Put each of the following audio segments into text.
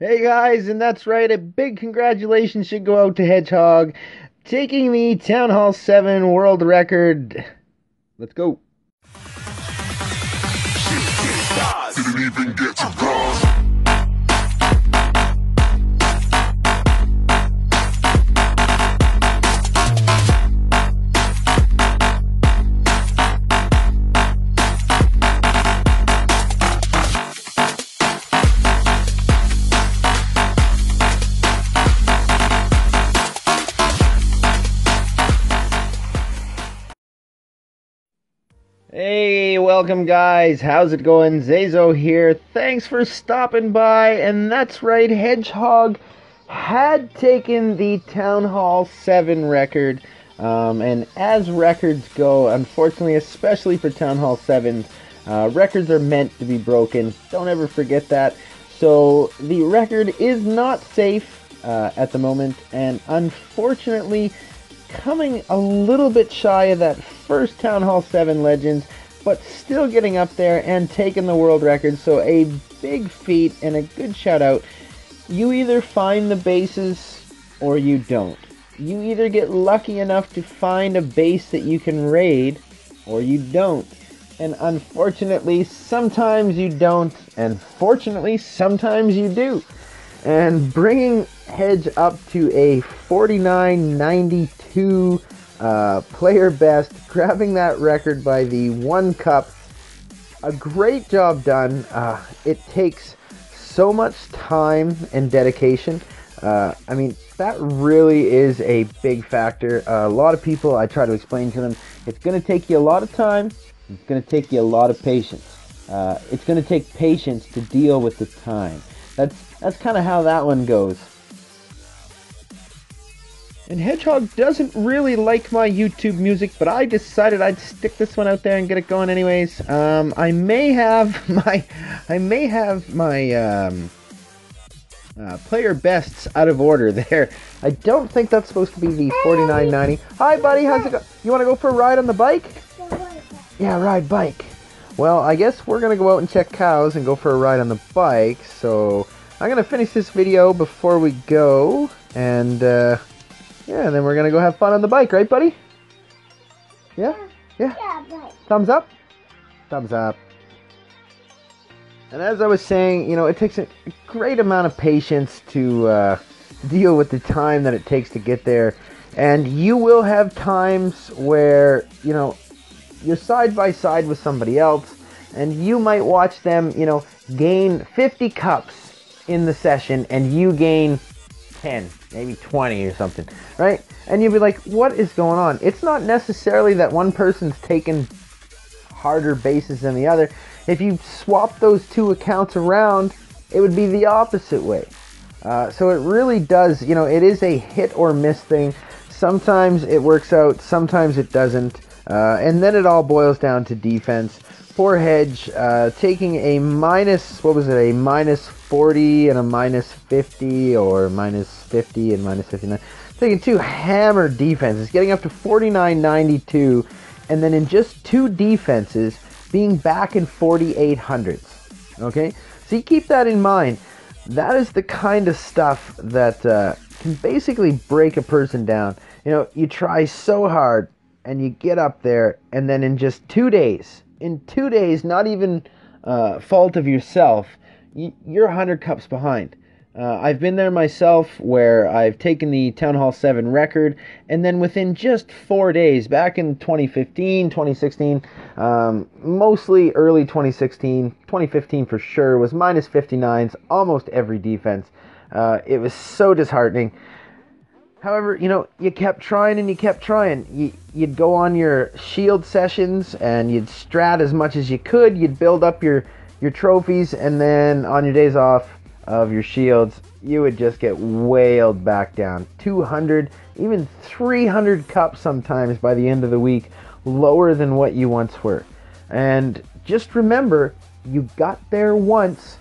Hey guys, and that's right, a big congratulations should go out to Hedgehog, taking the Town Hall 7 world record. Let's go. Didn't even get to cross. Hey, welcome guys. How's it going? Zazo here. Thanks for stopping by. And that's right, Hedgehog had taken the Town Hall 7 record. And as records go, unfortunately, especially for Town Hall 7s, records are meant to be broken. Don't ever forget that. So the record is not safe at the moment. And unfortunately, coming a little bit shy of that first Town Hall 7 Legends, but still getting up there and taking the world record. So a big feat and a good shout out. You either find the bases or you don't. You either get lucky enough to find a base that you can raid or you don't. And unfortunately, sometimes you don't, and fortunately, sometimes you do. And bringing Hedge up to a 49.92 player best, grabbing that record by the 1 cup. A great job done. It takes so much time and dedication. I mean, that really is a big factor. A lot of people, I try to explain to them, it's going to take you a lot of time. It's going to take you a lot of patience. It's going to take patience to deal with the time. That's kind of how that one goes. And Hedgehog doesn't really like my YouTube music, but I decided I'd stick this one out there and get it going anyways. I may have my player bests out of order there. I don't think that's supposed to be the 49.90. Hi buddy, how's it go? You want to go for a ride on the bike? Yeah, ride bike. Well, I guess we're going to go out and check cows and go for a ride on the bike. So I'm going to finish this video before we go. And yeah, then we're going to go have fun on the bike. Right, buddy? Yeah? Yeah? Thumbs up? Thumbs up. And as I was saying, you know, it takes a great amount of patience to deal with the time that it takes to get there. And you will have times where, you know, you're side by side with somebody else, and you might watch them, you know, gain 50 cups in the session, and you gain 10, maybe 20 or something, right? And you'll be like, what is going on? It's not necessarily that one person's taken harder bases than the other. If you swap those two accounts around, it would be the opposite way. So it really does, you know, it is a hit or miss thing. Sometimes it works out, sometimes it doesn't. And then it all boils down to defense. Poor Hedge, taking a minus, what was it, a minus 40 and a minus 50, or minus 50 and minus 59. Taking two hammered defenses, getting up to 49.92, and then in just two defenses, being back in 4800s. Okay? So you keep that in mind. That is the kind of stuff that can basically break a person down. You know, you try so hard, and you get up there, and then in just 2 days, not even fault of yourself, you're 100 cups behind. I've been there myself, where I've taken the Town Hall 7 record, and then within just 4 days, back in 2015, 2016, mostly early 2016, 2015 for sure, was minus 59s, almost every defense. It was so disheartening. However, you know, you kept trying and you kept trying. You'd go on your shield sessions and you'd strat as much as you could. You'd build up your trophies, and then on your days off of your shields, you would just get wailed back down. 200, even 300 cups sometimes by the end of the week, lower than what you once were. And just remember, you got there once,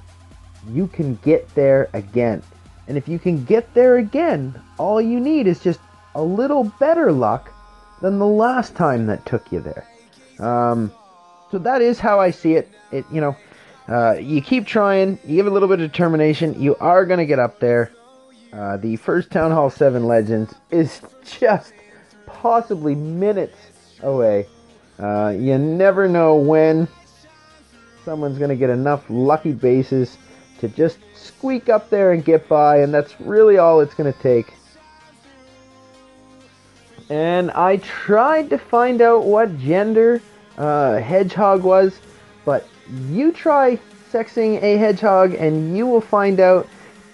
you can get there again. And if you can get there again, all you need is just a little better luck than the last time that took you there. So that is how I see it. You know, You keep trying, you give a little bit of determination, you are going to get up there. The first Town Hall 7 Legends is just possibly minutes away. You never know when someone's going to get enough lucky bases to just squeak up there and get by, and that's really all it's going to take. And I tried to find out what gender Hedgehog was, but you try sexing a hedgehog and you will find out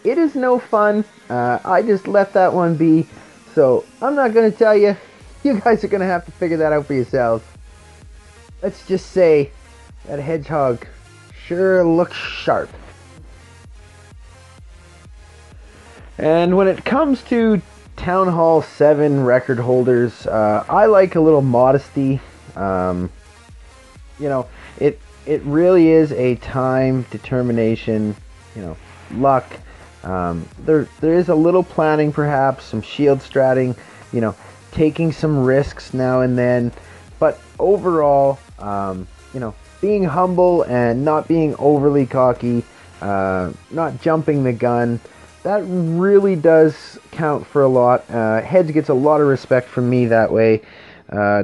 it is no fun. I just left that one be, so I'm not going to tell you. You guys are going to have to figure that out for yourselves. Let's just say that hedgehog sure looks sharp. And when it comes to Town Hall 7 record holders, I like a little modesty. You know, it really is a time, determination, you know, luck. There is a little planning, perhaps some shield stratting, you know, taking some risks now and then, but overall, you know, being humble and not being overly cocky, not jumping the gun, that really does count for a lot. Hedge gets a lot of respect from me that way.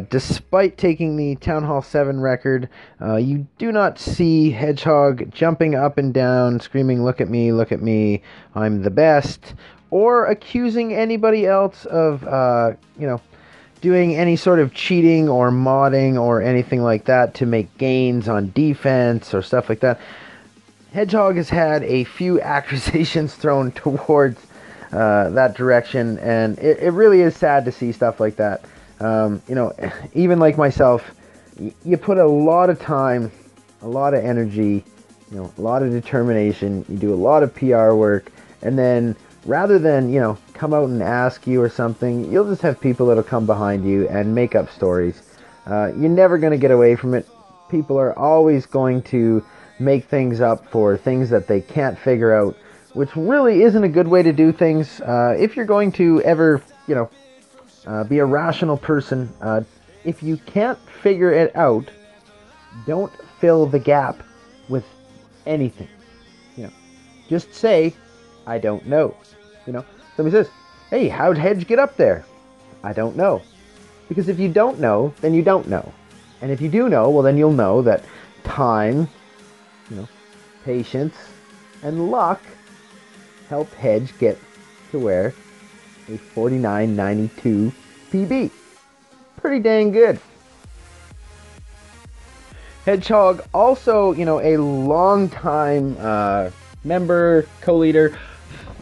Despite taking the Town Hall 7 record, you do not see Hedgehog jumping up and down, screaming, look at me, I'm the best," or accusing anybody else of, you know, doing any sort of cheating or modding or anything like that to make gains on defense or stuff like that. Hedgehog has had a few accusations thrown towards that direction, and it really is sad to see stuff like that. You know, even like myself, you put a lot of time, a lot of energy, you know, a lot of determination, you do a lot of PR work, and then rather than, you know, come out and ask you or something, you'll just have people that'll come behind you and make up stories. You're never going to get away from it. People are always going to make things up for things that they can't figure out, which really isn't a good way to do things. If you're going to ever, you know, be a rational person, if you can't figure it out, don't fill the gap with anything. You know, just say, "I don't know." You know, somebody says, "Hey, how'd Hedge get up there?" "I don't know." Because if you don't know, then you don't know. And if you do know, well, then you'll know that time, you know, patience, and luck helped Hedge get to where a 49.92 PB. Pretty dang good. Hedgehog also, you know, a long time member, co-leader.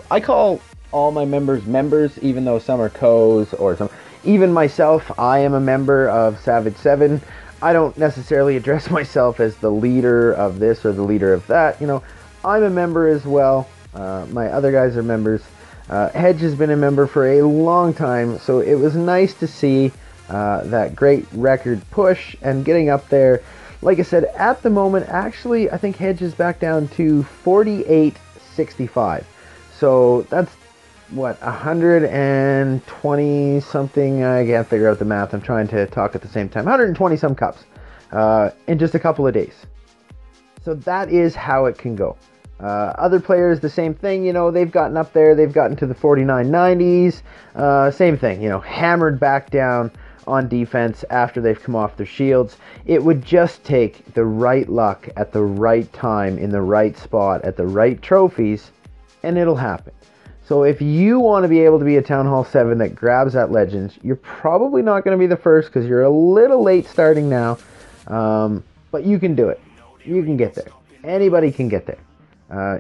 I call all my members, even though some are co's or some. Even myself, I am a member of Savage 7. I don't necessarily address myself as the leader of this or the leader of that. You know, I'm a member as well. My other guys are members. Hedge has been a member for a long time, so it was nice to see that great record push and getting up there. Like I said, at the moment, actually, I think Hedge is back down to 48.65. So that's, what, 120 something? I can't figure out the math. I'm trying to talk at the same time. 120 some cups in just a couple of days. So that is how it can go. Other players, the same thing, you know, they've gotten up there, they've gotten to the 49.90s, same thing, you know, hammered back down on defense after they've come off their shields. It would just take the right luck at the right time, in the right spot, at the right trophies, and it'll happen. So if you want to be able to be a Town Hall 7 that grabs that Legends, you're probably not going to be the first because you're a little late starting now, but you can do it. You can get there. Anybody can get there.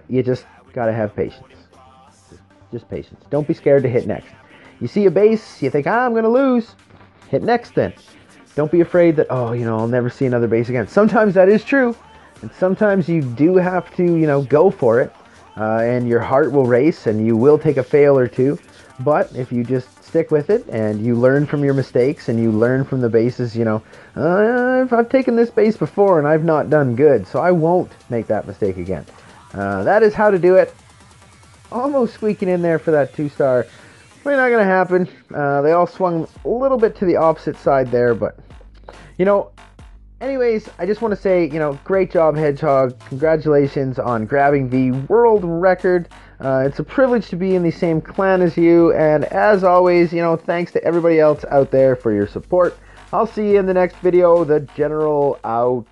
You just gotta have patience. Just patience. Don't be scared to hit next. You see a base, you think, I'm gonna lose. Hit next then. Don't be afraid that, oh, you know, I'll never see another base again. Sometimes that is true, and sometimes you do have to, you know, go for it, and your heart will race, and you will take a fail or two. But if you just stick with it, and you learn from your mistakes, and you learn from the bases, you know, I've taken this base before, and I've not done good, so I won't make that mistake again. That is how to do it. Almost squeaking in there for that 2-star. Probably not going to happen. They all swung a little bit to the opposite side there, but, you know, Anyways, I just want to say, great job, Hedgehog. Congratulations on grabbing the world record. It's a privilege to be in the same clan as you, and as always, thanks to everybody else out there for your support. I'll see you in the next video. The General out.